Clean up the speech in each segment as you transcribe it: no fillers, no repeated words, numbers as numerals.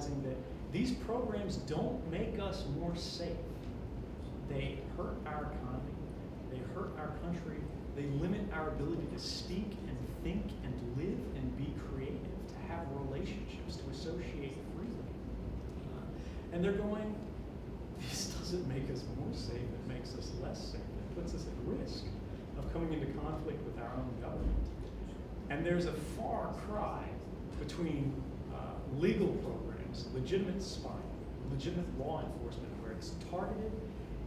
realizing that these programs don't make us more safe. They hurt our economy, they hurt our country, they limit our ability to speak and think and live and be creative, to have relationships, to associate freely. And they're going, this doesn't make us more safe, it makes us less safe. It puts us at risk of coming into conflict with our own government. And there's a far cry between legal programs, legitimate spying, legitimate law enforcement, where it's targeted,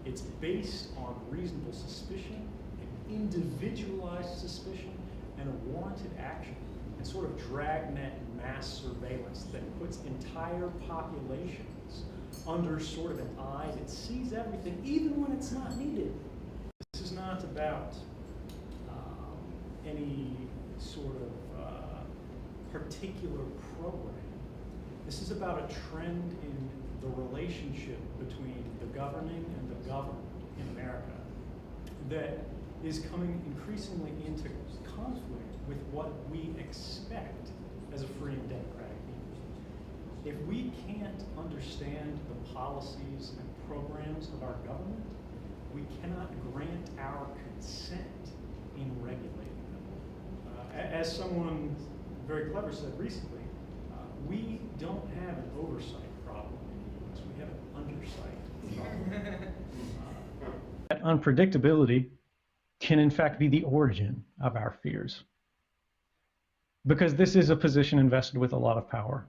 it's based on reasonable suspicion, an individualized suspicion, and a warranted action, and sort of dragnet mass surveillance that puts entire populations under sort of an eye that sees everything, even when it's not needed. This is not about any sort of particular program. This is about a trend in the relationship between the governing and the governed in America that is coming increasingly into conflict with what we expect as a free and democratic people. If we can't understand the policies and programs of our government, we cannot grant our consent in regulating them. As someone very clever said recently, we don't have an oversight problem in the US, we have an undersight problem. That unpredictability can in fact be the origin of our fears, because this is a position invested with a lot of power.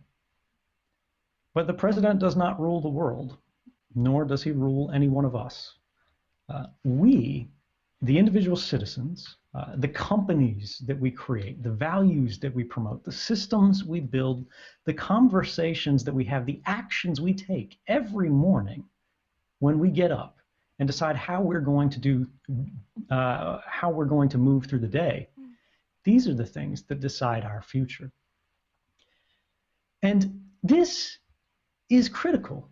But the president does not rule the world, nor does he rule any one of us. We, the individual citizens, the companies that we create, the values that we promote, the systems we build, the conversations that we have, the actions we take every morning when we get up and decide how we're going to move through the day. These are the things that decide our future. And this is critical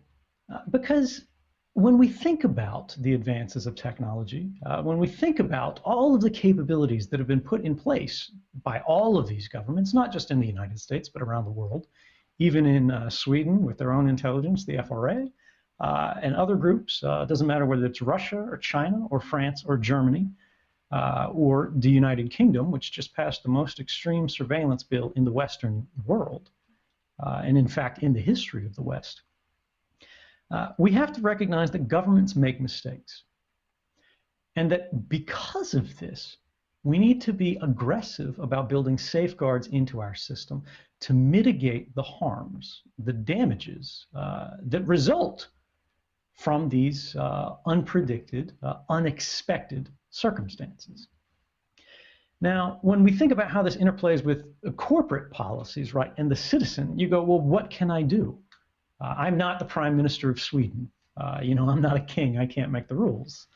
because when we think about the advances of technology, when we think about all of the capabilities that have been put in place by all of these governments, not just in the United States, but around the world, even in Sweden with their own intelligence, the FRA, and other groups, doesn't matter whether it's Russia or China or France or Germany, or the United Kingdom, which just passed the most extreme surveillance bill in the Western world, and in fact in the history of the West. We have to recognize that governments make mistakes, and that because of this, we need to be aggressive about building safeguards into our system to mitigate the harms, the damages that result from these unpredicted, unexpected circumstances. Now, when we think about how this interplays with corporate policies, right, and the citizen, you go, well, what can I do? I'm not the Prime Minister of Sweden. I'm not a king. I can't make the rules.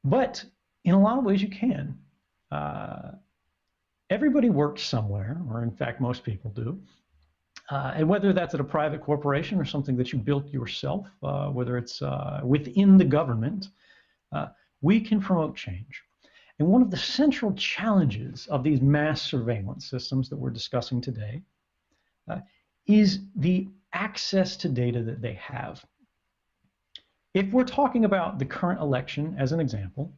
But in a lot of ways, you can. Everybody works somewhere, or in fact, most people do. And whether that's at a private corporation or something that you built yourself, whether it's within the government, we can promote change. And one of the central challenges of these mass surveillance systems that we're discussing today is the access to data that they have. If we're talking about the current election as an example,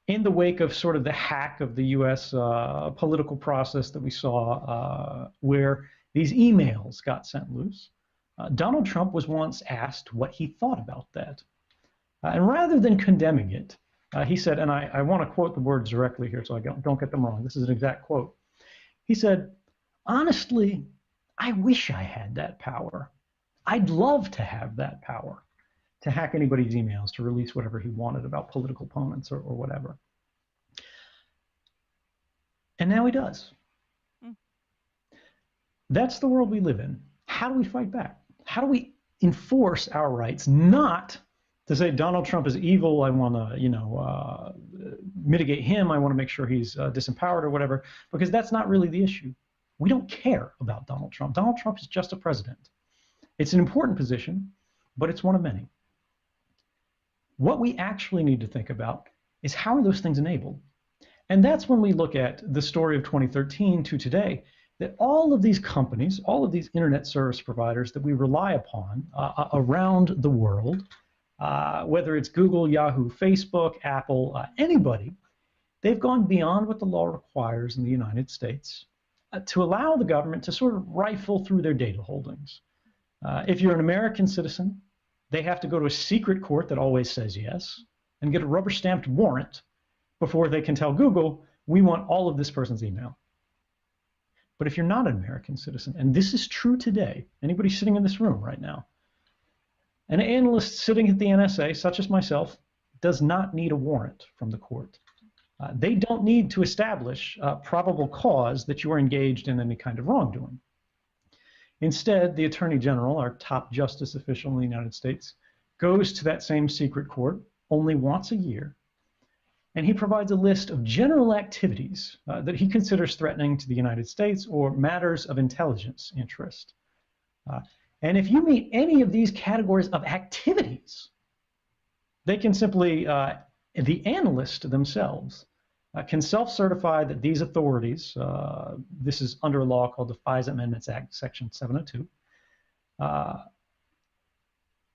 in the wake of sort of the hack of the US political process that we saw where these emails got sent loose, Donald Trump was once asked what he thought about that. And rather than condemning it, he said, and I want to quote the words directly here so I don't get them wrong. This is an exact quote. He said, honestly, I wish I had that power. I'd love to have that power to hack anybody's emails, to release whatever he wanted about political opponents or whatever. And now he does. That's the world we live in. How do we fight back? How do we enforce our rights? Not to say Donald Trump is evil, I want to, mitigate him, I want to make sure he's disempowered or whatever, because that's not really the issue. We don't care about Donald Trump. Donald Trump is just a president. It's an important position, but it's one of many. What we actually need to think about is how are those things enabled? And that's when we look at the story of 2013 to today, that all of these companies, all of these internet service providers that we rely upon around the world, whether it's Google, Yahoo, Facebook, Apple, anybody, they've gone beyond what the law requires in the United States to allow the government to sort of rifle through their data holdings. If you're an American citizen, they have to go to a secret court that always says yes and get a rubber stamped warrant before they can tell Google, we want all of this person's email. But if you're not an American citizen, and this is true today, anybody sitting in this room right now, an analyst sitting at the NSA, such as myself, does not need a warrant from the court. They don't need to establish probable cause that you are engaged in any kind of wrongdoing. Instead, the Attorney General, our top justice official in the United States, goes to that same secret court only once a year, and he provides a list of general activities that he considers threatening to the United States or matters of intelligence interest. And if you meet any of these categories of activities, they can simply, the analyst themselves, can self-certify that these authorities, this is under a law called the FISA Amendments Act, Section 702,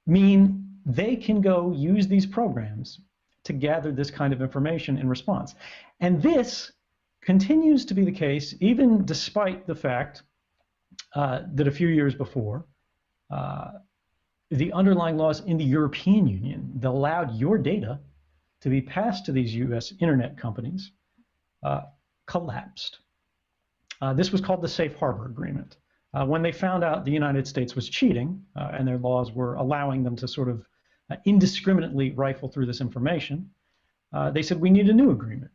mean they can go use these programs to gather this kind of information in response. And this continues to be the case even despite the fact that a few years before, the underlying laws in the European Union that allowed your data to be passed to these US internet companies collapsed. This was called the Safe Harbor Agreement. When they found out the United States was cheating and their laws were allowing them to sort of indiscriminately rifle through this information, they said, we need a new agreement.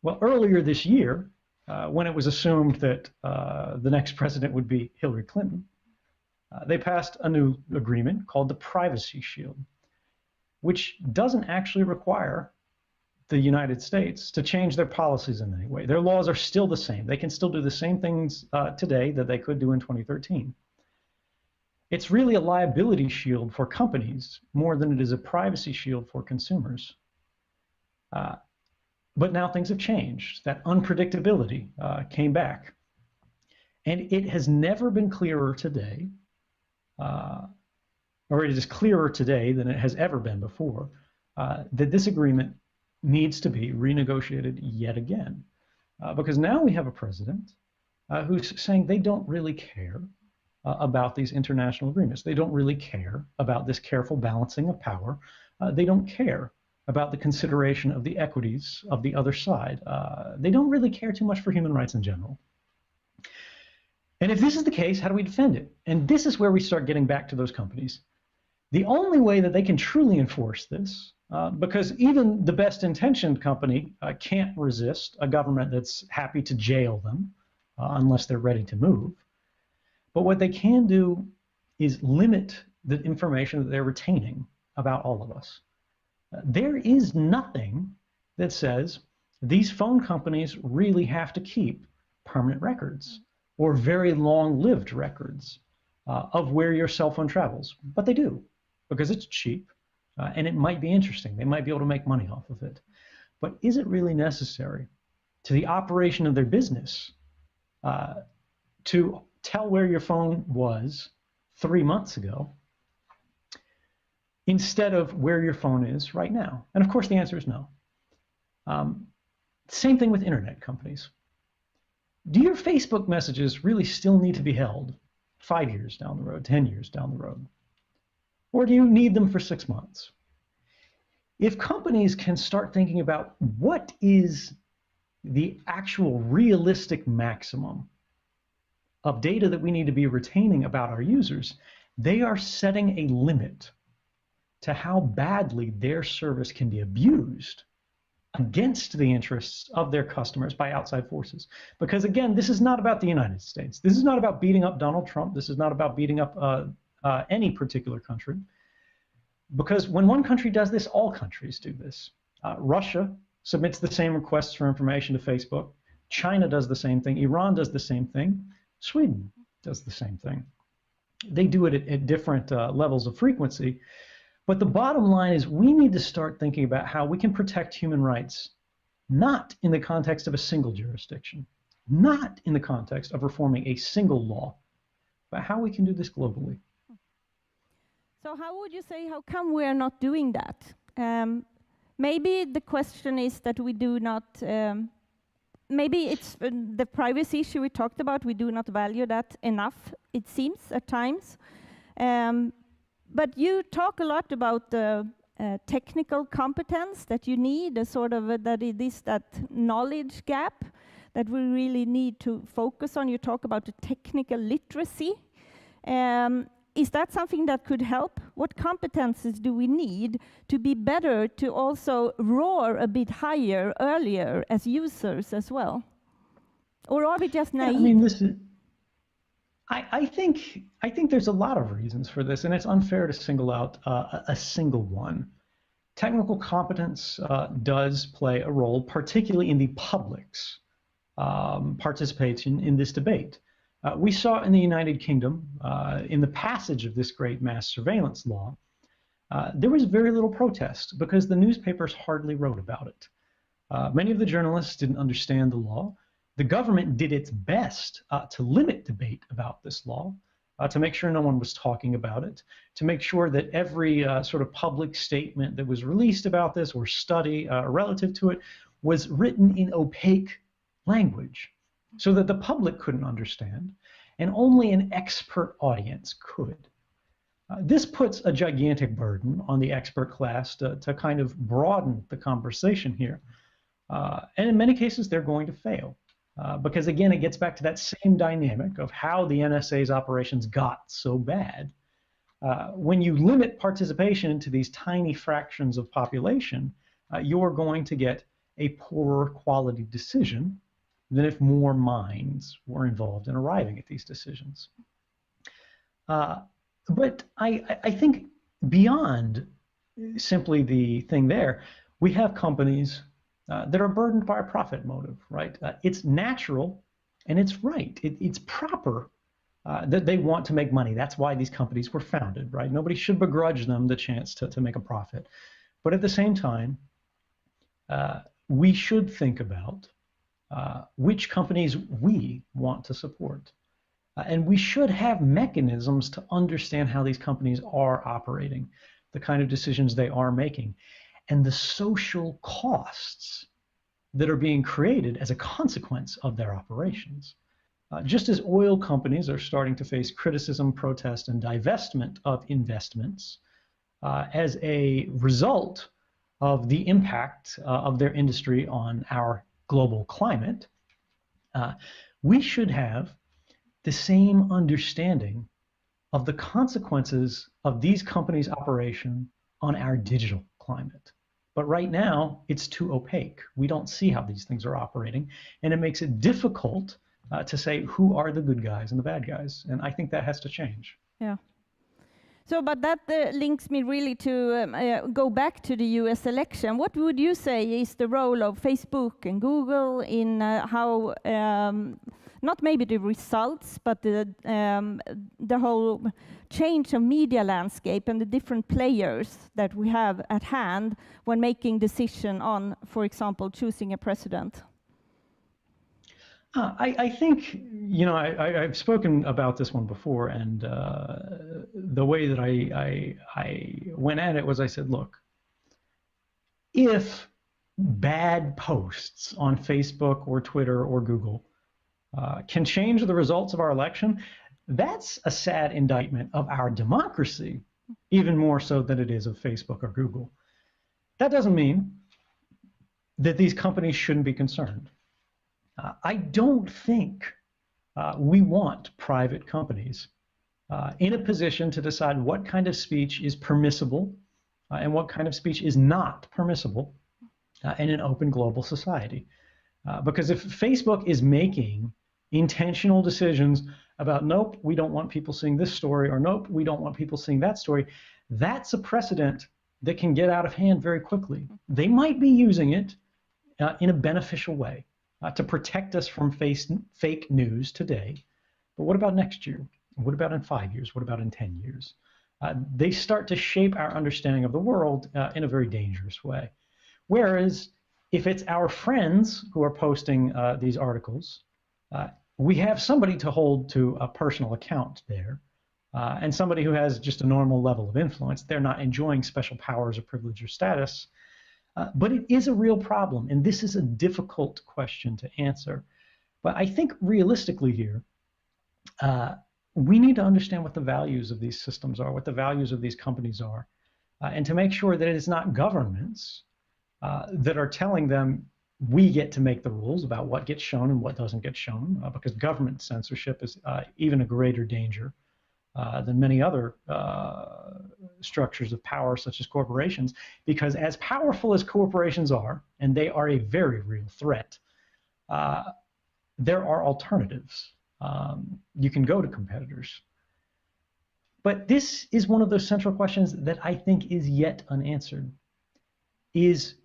Well, earlier this year, when it was assumed that the next president would be Hillary Clinton, they passed a new agreement called the Privacy Shield, which doesn't actually require the United States to change their policies in any way. Their laws are still the same. They can still do the same things today that they could do in 2013. It's really a liability shield for companies more than it is a privacy shield for consumers. But now things have changed. That unpredictability came back. And it has never been clearer today, or it is clearer today than it has ever been before, that this agreement needs to be renegotiated yet again. Because now we have a president who's saying they don't really care about these international agreements. They don't really care about this careful balancing of power. They don't care about the consideration of the equities of the other side. They don't really care too much for human rights in general. And if this is the case, how do we defend it? And this is where we start getting back to those companies. The only way that they can truly enforce this, because even the best intentioned company can't resist a government that's happy to jail them unless they're ready to move. But what they can do is limit the information that they're retaining about all of us. There is nothing that says these phone companies really have to keep permanent records or very long-lived records of where your cell phone travels. But they do, because it's cheap and it might be interesting. They might be able to make money off of it. But is it really necessary to the operation of their business to tell where your phone was 3 months ago instead of where your phone is right now? And of course, the answer is no. Same thing with internet companies. Do your Facebook messages really still need to be held 5 years down the road, 10 years down the road? Or do you need them for 6 months? If companies can start thinking about what is the actual realistic maximum of data that we need to be retaining about our users, they are setting a limit to how badly their service can be abused against the interests of their customers by outside forces. Because again, this is not about the United States. This is not about beating up Donald Trump. This is not about beating up any particular country. Because when one country does this, all countries do this. Russia submits the same requests for information to Facebook. China does the same thing. Iran does the same thing. Sweden does the same thing. They do it at different levels of frequency. But the bottom line is we need to start thinking about how we can protect human rights, not in the context of a single jurisdiction, not in the context of reforming a single law, but how we can do this globally. So how would you say, how come we are not doing that? Maybe the question is that we do not, maybe it's the privacy issue we talked about, we do not value that enough, it seems, at times. But you talk a lot about the technical competence that you need, a sort of that it is that knowledge gap that we really need to focus on. You talk about the technical literacy. Is that something that could help? What competences do we need to be better to also roar a bit higher earlier as users as well? Or are we just naive? Yeah, I mean, this is, I think there's a lot of reasons for this, and it's unfair to single out a single one. Technical competence does play a role, particularly in the public's participation in this debate. We saw in the United Kingdom, in the passage of this great mass surveillance law, there was very little protest because the newspapers hardly wrote about it. Many of the journalists didn't understand the law. The government did its best to limit debate about this law, to make sure no one was talking about it, to make sure that every sort of public statement that was released about this or study relative to it was written in opaque language so that the public couldn't understand and only an expert audience could. This puts a gigantic burden on the expert class to kind of broaden the conversation here. And in many cases, they're going to fail. Because again, it gets back to that same dynamic of how the NSA's operations got so bad. When you limit participation to these tiny fractions of population, you're going to get a poorer quality decision than if more minds were involved in arriving at these decisions. But I think beyond simply the thing there, we have companies that are burdened by a profit motive, right? It's natural and it's right. It's proper that they want to make money. That's why these companies were founded, right? Nobody should begrudge them the chance to make a profit. But at the same time, we should think about which companies we want to support. And we should have mechanisms to understand how these companies are operating, the kind of decisions they are making, and the social costs that are being created as a consequence of their operations. Just as oil companies are starting to face criticism, protest, and divestment of investments as a result of the impact of their industry on our global climate, we should have the same understanding of the consequences of these companies' operation on our digital climate. But right now, it's too opaque. We don't see how these things are operating, and it makes it difficult to say who are the good guys and the bad guys. And I think that has to change. Yeah. So, but that links me really to go back to the US election. What would you say is the role of Facebook and Google in how, not maybe the results, but the whole change of media landscape and the different players that we have at hand when making decision on, for example, choosing a president? I think, you know, I've spoken about this one before, and the way that I went at it was I said, look, if bad posts on Facebook or Twitter or Google can change the results of our election, that's a sad indictment of our democracy, even more so than it is of Facebook or Google. That doesn't mean that these companies shouldn't be concerned. I don't think we want private companies in a position to decide what kind of speech is permissible and what kind of speech is not permissible in an open global society. Because if Facebook is making intentional decisions about, nope, we don't want people seeing this story, or nope, we don't want people seeing that story, that's a precedent that can get out of hand very quickly. They might be using it in a beneficial way. To protect us from fake news today. But what about next year? What about in 5 years? What about in 10 years? They start to shape our understanding of the world in a very dangerous way. Whereas if it's our friends who are posting these articles, We have somebody to hold to a personal account there, and somebody who has just a normal level of influence. They're not enjoying special powers or privilege or status, but it is a real problem, and this is a difficult question to answer. But I think realistically here, we need to understand what the values of these systems are, what the values of these companies are, and to make sure that it is not governments that are telling them we get to make the rules about what gets shown and what doesn't get shown, because government censorship is even a greater danger than many other structures of power, such as corporations, because as powerful as corporations are, and they are a very real threat, there are alternatives. You can go to competitors. But this is one of those central questions that I think is yet unanswered, is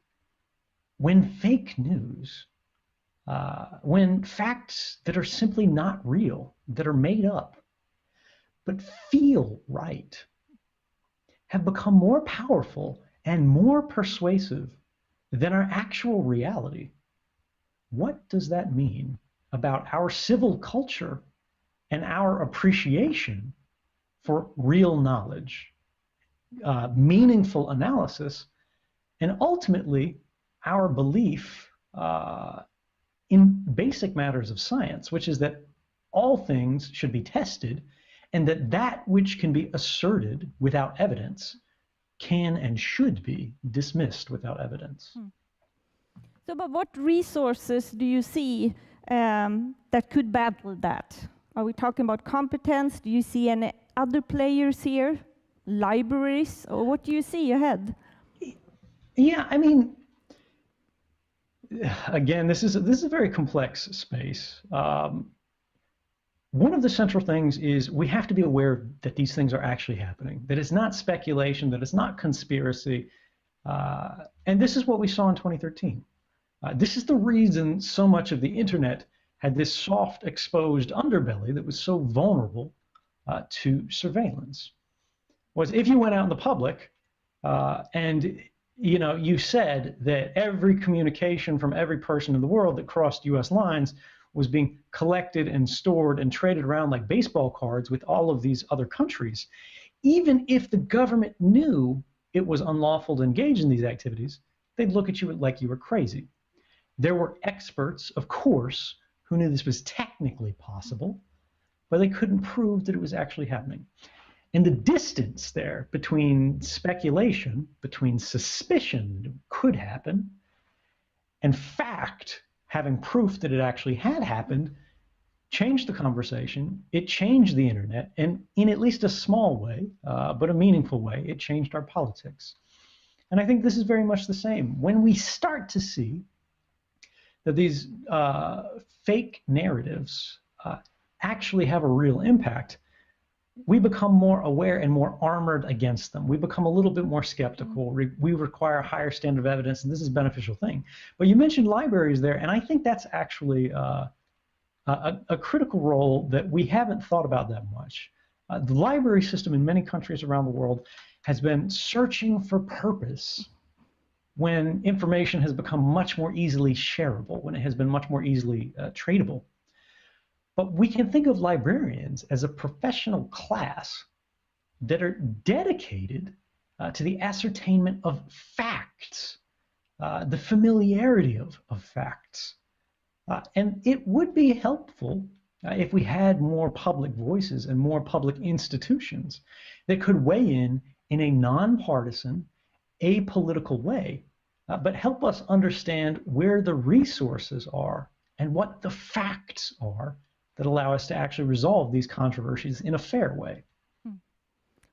when fake news, when facts that are simply not real, that are made up, but feel right, have become more powerful and more persuasive than our actual reality. What does that mean about our civil culture and our appreciation for real knowledge, meaningful analysis, and ultimately our belief in basic matters of science, which is that all things should be tested, and that that which can be asserted without evidence can and should be dismissed without evidence. So, but what resources do you see that could battle that? Are we talking about competence? Do you see any other players here? Libraries? Or what do you see ahead? Yeah, I mean, again, this is a very complex space. One of the central things is we have to be aware that these things are actually happening, that it's not speculation, that it's not conspiracy. And this is what we saw in 2013. This is the reason so much of the internet had this soft, exposed underbelly that was so vulnerable to surveillance. Was if you went out in the public and you said that every communication from every person in the world that crossed U.S. lines was being collected and stored and traded around like baseball cards with all of these other countries, even if the government knew it was unlawful to engage in these activities, they'd look at you like you were crazy. There were experts, of course, who knew this was technically possible, but they couldn't prove that it was actually happening. And the distance there between speculation, between suspicion that it could happen, and fact, having proof that it actually had happened, changed the conversation. It changed the internet, and in at least a small way, but a meaningful way, it changed our politics. And I think this is very much the same. When we start to see that these fake narratives actually have a real impact, we become more aware and more armored against them. We become a little bit more skeptical. We require a higher standard of evidence, and this is a beneficial thing. But you mentioned libraries there, and I think that's actually a critical role that we haven't thought about that much. The library system in many countries around the world has been searching for purpose when information has become much more easily shareable, when it has been much more easily tradable. But we can think of librarians as a professional class that are dedicated to the ascertainment of facts, the familiarity of facts. And it would be helpful if we had more public voices and more public institutions that could weigh in a nonpartisan, apolitical way, but help us understand where the resources are and what the facts are that allow us to actually resolve these controversies in a fair way.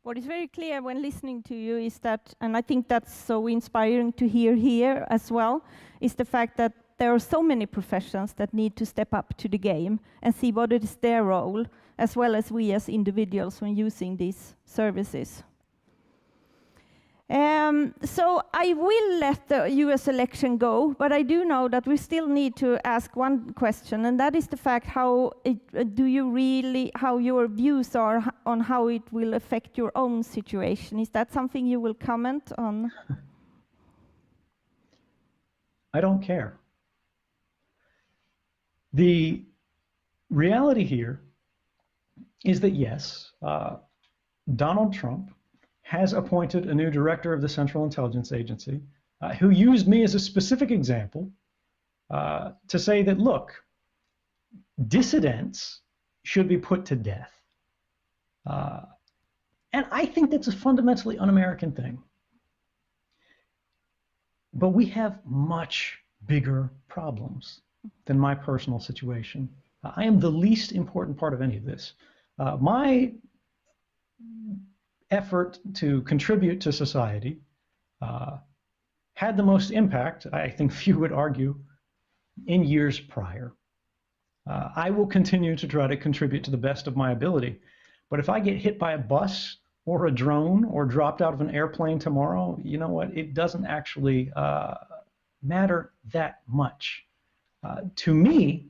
What is very clear when listening to you is that, and I think that's so inspiring to hear here as well, is the fact that there are so many professions that need to step up to the game and see what is their role, as well as we as individuals when using these services. So I will let the US election go, but I do know that we still need to ask one question, and that is the fact how your views are on how it will affect your own situation. Is that something you will comment on? I don't care. The reality here is that yes, Donald Trump has appointed a new director of the Central Intelligence Agency who used me as a specific example to say that, look, dissidents should be put to death. And I think that's a fundamentally un-American thing. But we have much bigger problems than my personal situation. I am the least important part of any of this. My effort to contribute to society had the most impact, I think few would argue, in years prior. I will continue to try to contribute to the best of my ability. But if I get hit by a bus or a drone or dropped out of an airplane tomorrow, you know what? It doesn't actually matter that much to me,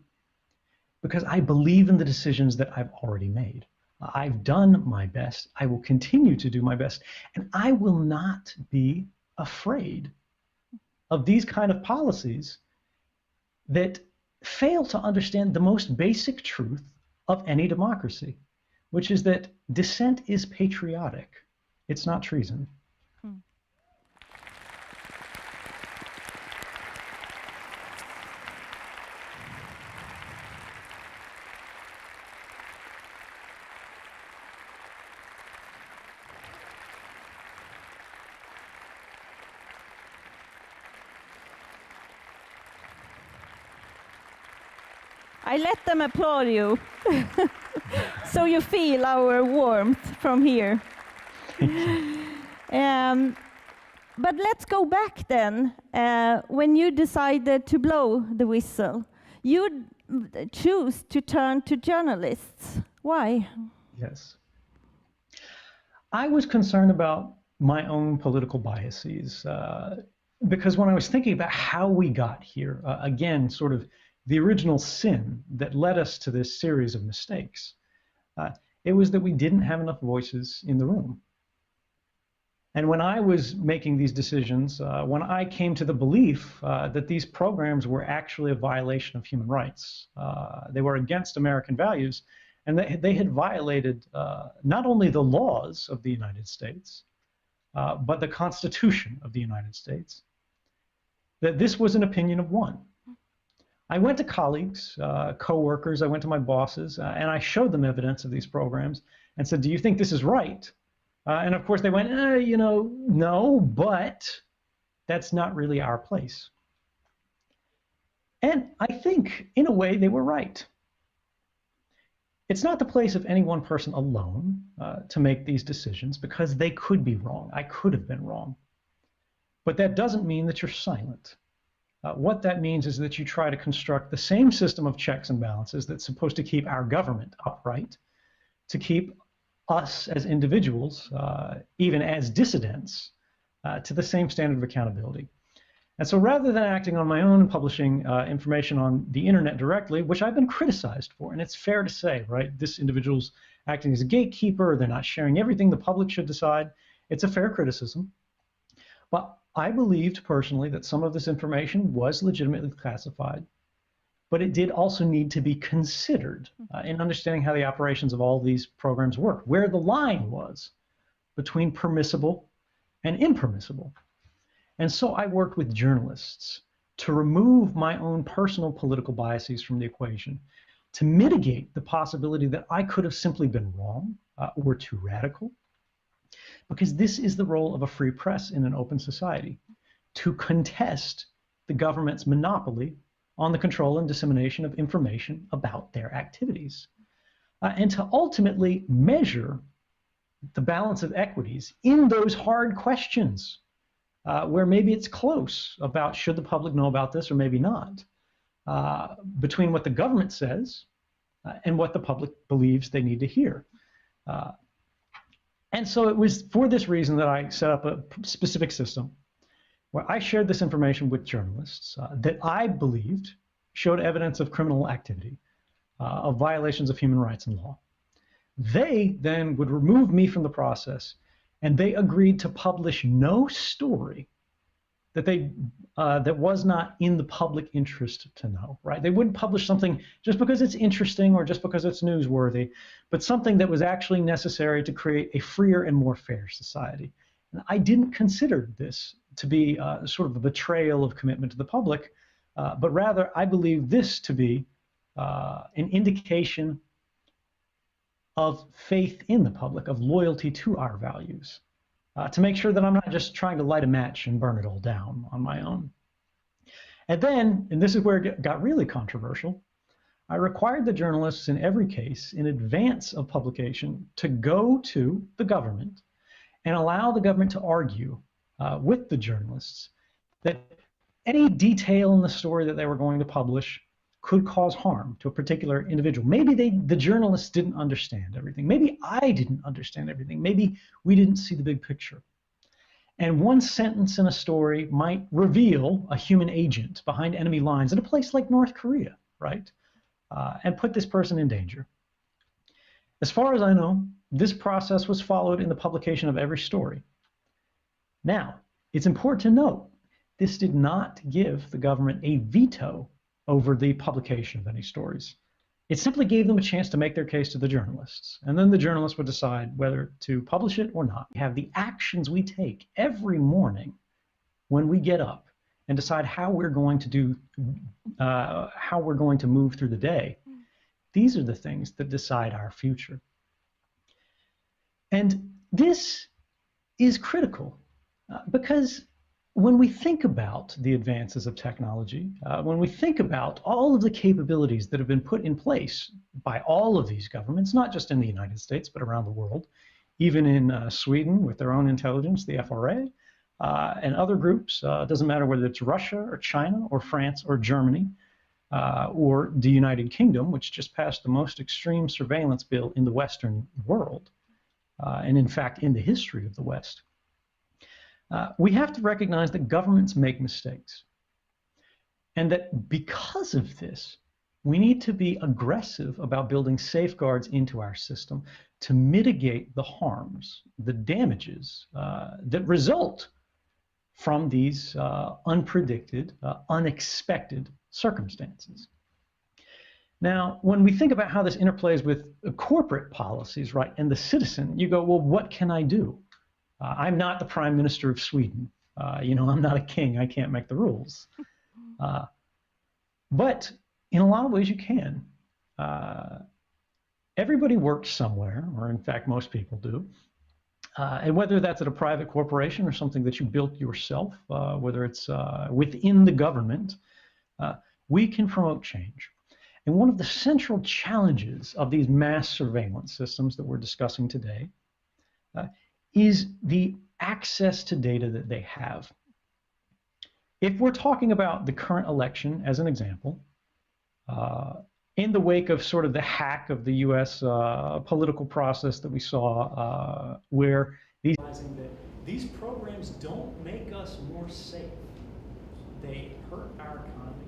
because I believe in the decisions that I've already made. I've done my best. I will continue to do my best. And I will not be afraid of these kind of policies that fail to understand the most basic truth of any democracy, which is that dissent is patriotic. It's not treason. I let them applaud you, so you feel our warmth from here. But let's go back then. When you decided to blow the whistle, you choose to turn to journalists. Why? Yes. I was concerned about my own political biases because when I was thinking about how we got here, again, sort of the original sin that led us to this series of mistakes, it was that we didn't have enough voices in the room. And when I was making these decisions, when I came to the belief that these programs were actually a violation of human rights, they were against American values, and they had violated not only the laws of the United States, but the Constitution of the United States, that this was an opinion of one. I went to colleagues, co-workers, I went to my bosses, and I showed them evidence of these programs and said, do you think this is right? And of course they went, no, but that's not really our place. And I think, in a way, they were right. It's not the place of any one person alone to make these decisions, because they could be wrong. I could have been wrong. But that doesn't mean that you're silent. What that means is that you try to construct the same system of checks and balances that's supposed to keep our government upright, to keep us as individuals, even as dissidents, to the same standard of accountability. And so rather than acting on my own and publishing information on the internet directly, which I've been criticized for, and it's fair to say, right, this individual's acting as a gatekeeper, they're not sharing everything the public should decide. It's a fair criticism. But I believed personally that some of this information was legitimately classified, but it did also need to be considered in understanding how the operations of all these programs work, where the line was between permissible and impermissible. And so I worked with journalists to remove my own personal political biases from the equation, to mitigate the possibility that I could have simply been wrong or too radical, because this is the role of a free press in an open society, to contest the government's monopoly on the control and dissemination of information about their activities, and to ultimately measure the balance of equities in those hard questions where maybe it's close about should the public know about this or maybe not, between what the government says and what the public believes they need to hear. And so it was for this reason that I set up a specific system where I shared this information with journalists that I believed showed evidence of criminal activity, of violations of human rights and law. They then would remove me from the process, and they agreed to publish no story that was not in the public interest to know, right? They wouldn't publish something just because it's interesting or just because it's newsworthy, but something that was actually necessary to create a freer and more fair society. And I didn't consider this to be sort of a betrayal of commitment to the public, but rather I believe this to be an indication of faith in the public, of loyalty to our values, to make sure that I'm not just trying to light a match and burn it all down on my own. And then, and this is where it got really controversial, I required the journalists in every case, in advance of publication, to go to the government and allow the government to argue with the journalists that any detail in the story that they were going to publish could cause harm to a particular individual. Maybe the journalists didn't understand everything. Maybe I didn't understand everything. Maybe we didn't see the big picture. And one sentence in a story might reveal a human agent behind enemy lines in a place like North Korea, right? And put this person in danger. As far as I know, this process was followed in the publication of every story. Now, it's important to note, this did not give the government a veto over the publication of any stories. It simply gave them a chance to make their case to the journalists, and then the journalists would decide whether to publish it or not. We have the actions we take every morning when we get up and decide how we're going to move through the day. These are the things that decide our future. And this is critical because when we think about the advances of technology, when we think about all of the capabilities that have been put in place by all of these governments, not just in the United States, but around the world, even in Sweden with their own intelligence, the FRA, and other groups, doesn't matter whether it's Russia or China or France or Germany, or the United Kingdom, which just passed the most extreme surveillance bill in the Western world, and in fact in the history of the West. We have to recognize that governments make mistakes, and that because of this, we need to be aggressive about building safeguards into our system to mitigate the harms, the damages that result from these unpredicted, unexpected circumstances. Now, when we think about how this interplays with corporate policies, right, and the citizen, you go, well, what can I do? I'm not the Prime Minister of Sweden. I'm not a king. I can't make the rules. But in a lot of ways you can. Everybody works somewhere, or in fact, most people do. And whether that's at a private corporation or something that you built yourself, whether it's within the government, we can promote change. And one of the central challenges of these mass surveillance systems that we're discussing today is the access to data that they have. If we're talking about the current election as an example, in the wake of sort of the hack of the US political process that we saw, where these programs don't make us more safe. They hurt our economy,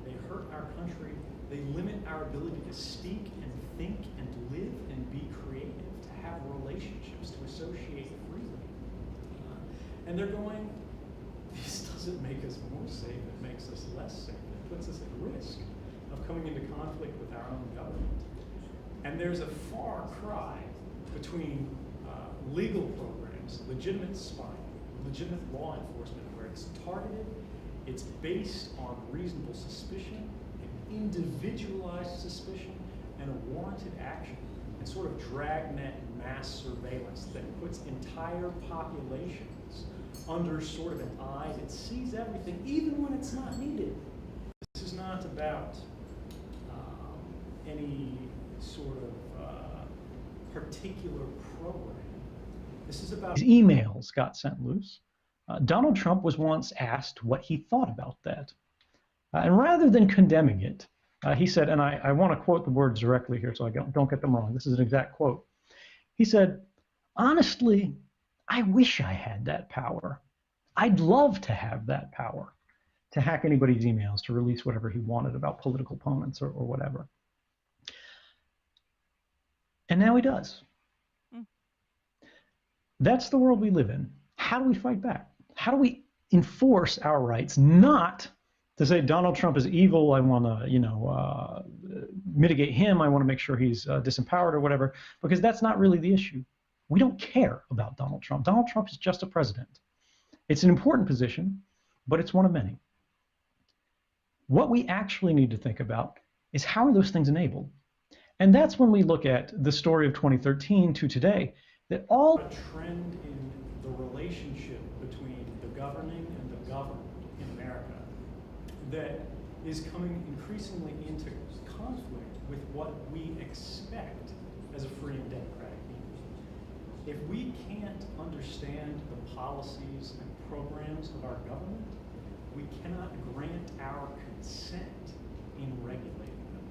they hurt our country, they limit our ability to speak and think and live and be creative, to have relationships, to associate freely. And they're going, this doesn't make us more safe, it makes us less safe. It puts us at risk of coming into conflict with our own government. And there's a far cry between legal programs, legitimate spying, legitimate law enforcement, where it's targeted, it's based on reasonable suspicion, an individualized suspicion, and a warranted action, and sort of dragnet mass surveillance that puts entire populations under sort of an eye that sees everything, even when it's not needed. This is not about any sort of particular program. This is about emails got sent loose. Donald Trump was once asked what he thought about that. And rather than condemning it, he said, and I want to quote the words directly here so I don't get them wrong. This is an exact quote. He said, "Honestly, I wish I had that power. I'd love to have that power to hack anybody's emails, to release whatever he wanted about political opponents or whatever." And now he does. That's the world we live in. How do we fight back? How do we enforce our rights, not to say Donald Trump is evil, I want to, mitigate him, I want to make sure he's disempowered or whatever, because that's not really the issue. We don't care about Donald Trump. Donald Trump is just a president. It's an important position, but it's one of many. What we actually need to think about is how are those things enabled? And that's when we look at the story of 2013 to today, that all a trend in the relationship between the governing and the governed in America that is coming increasingly into conflict with what we expect as a free and democratic people. If we can't understand the policies and programs of our government, we cannot grant our consent in regulating them.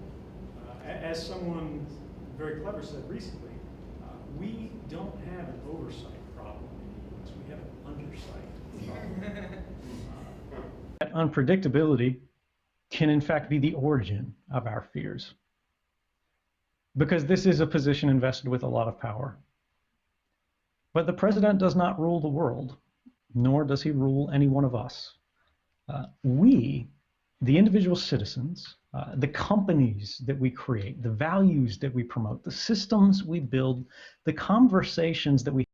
As someone very clever said recently, we don't have an oversight problem in the US, we have an undersight problem. that unpredictability can in fact be the origin of our fears. Because this is a position invested with a lot of power. But the president does not rule the world, nor does he rule any one of us. We, the individual citizens, the companies that we create, the values that we promote, the systems we build, the conversations that we